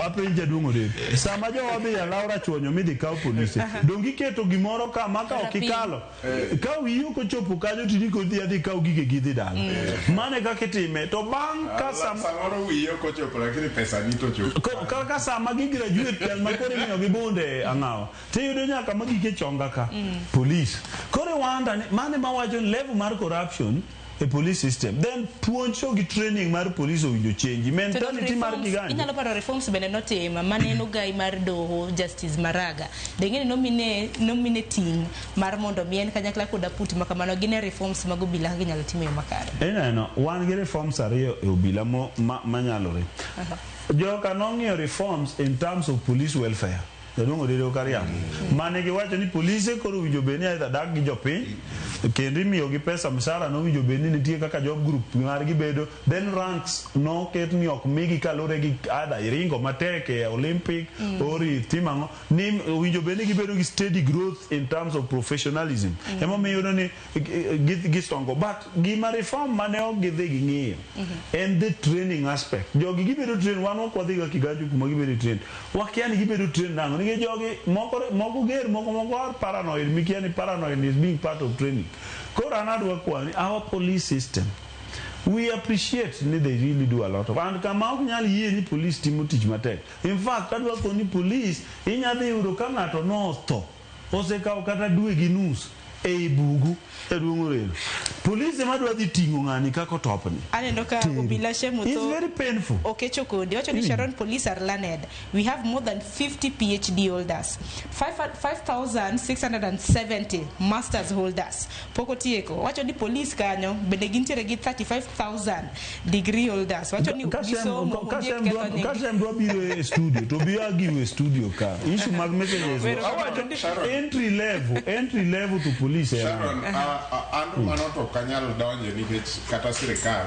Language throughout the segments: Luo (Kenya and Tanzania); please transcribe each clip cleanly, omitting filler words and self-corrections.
Apenja dungo de sama jowabi ya Laura chonyo midhi kaw polisi dongi keto gimoro kama ka okikalo ka wiyo ko chopo kanyo tini ko dhi kaw gige gidhi dala mane kaka itime to bang ka samoro wiyo ko chopo lakini pesa ni to chopo ka sama gi graduate jal makore miyo gi bunde angawa tiyudo nyaka magike chonga ka police kore wanda mane mawacho level mar corruption a police system then puoncho gi training mar police owinjo change mentality mar gigani inyalo paro reforms bene notima maneno gai mar doho Justice Maraga dengene nominating mar mondo mien kanyakla koda puti makamano gine reforms mag obila ginyalo timo makare no wan gi reforms ariyo e obila manyalore joka nong'iyo reforms in terms of police welfare Dongo de Okariam. Mane gi wacho ni police koro winjo beni aidha dak gi jopiny kendo imiyo gi pesa msara no winjo beni nitie kaka job group mar gi bedo then ranks no ket ni ok migi kalore gi ada iringo matek e Olympic ori timango ni winjo beni gi bedo gi steady growth in terms of professionalism emo miyo ni gi stongo but gima reform mane ok gidhi gi ng'iyo and the training aspect jogi gi bedo train wan ok wadhi ga Kiganjo kuma gi bedo train wakiani gi bedo train nango ni jogi moko ger moko paranoid mikiani paranoid is being part of training kora nadwa kwani our police system we appreciate ni they really do a lot of and kama ok nyal yie ni police timo tich matek in fact adwa ko ni police inyadhi yudo ka ng'ato no tho osekawo kata dwe gi nus e bugu e dwongorelo police madwa dhi tingo ng'ani kako topni aneno ka obila shemuto it's very painful okay chokodi wacho ni Sharon police are learned we have more than 50 PhD holders 5,670 masters holders poko tieko wacho ni police kanyo bende gintiere gi 35,000 degree holders wacho ni gisomo kasem dwa biro e studio to biya giwe studio ka issue mag messages entry level to police Sharon andu manoto kanyal donje nikech kata sirikal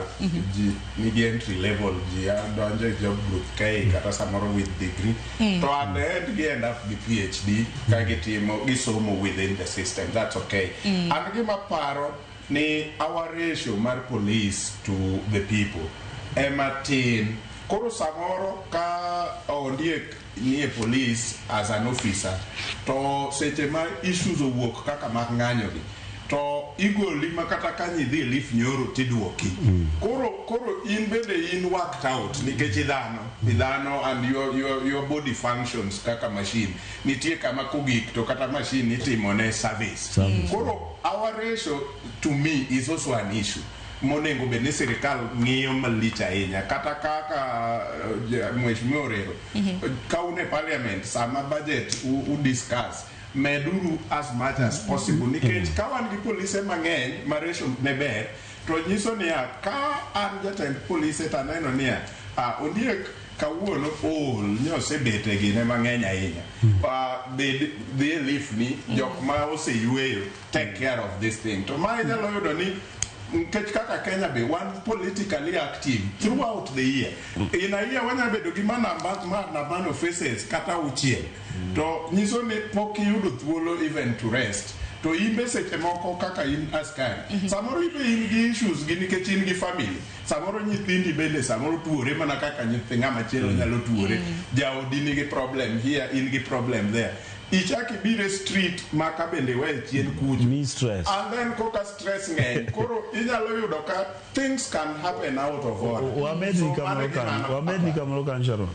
ji nigi entry level ji donje job group kai kata samoro with degree to at the end gi end up with PhD ka gitimo gisomo within the system that's okay and gima paro ni our ratio mar police to the people ematin koro samoro ka ondiek ni a police as an officer to seche ma issues owuok kaka mag ng'anyo gi to igoli makata kanyi dhi lif nyoro tidwoki koro in bende in worked out nikech idhano and your body functions kaka machine nitie kama kogik to kata machine itimone service koro our ratio to me is also an issue monengo bende sirikal ng'iyo malich ahinya kata kaka Mheshimiwa Rero kaune parliament sama budget u discuss meduru as much as possible nikech kawan gi police mang'eny maresho ne ber to nyiso ni ka an jatend police taneno ni ondiek kawuono nyose bete gine mang'eny ahinya dhi leaf ni jok ma oseyueyo take care of this thing to ma nyalo yudo ni kaka Kenya be one politically active throughout the year in a year when abedo gi man of faces kata uchiel to nyiso ni pok yudo thuolo even to rest to imbe seche moko kaka in askari samoro ibe in gi issues gi nikech in gi family samoro nyithindi bende samoro tuore mana kaka nyithi ng'ama chielo nyalo tuore jaodi nigi problem here in gi problem there ichaki bire street maka bende we chien kuj me stress and then koka stress ng'eny koro inyalo yudo ka things can happen out of order wamedi kamoro kan Sharon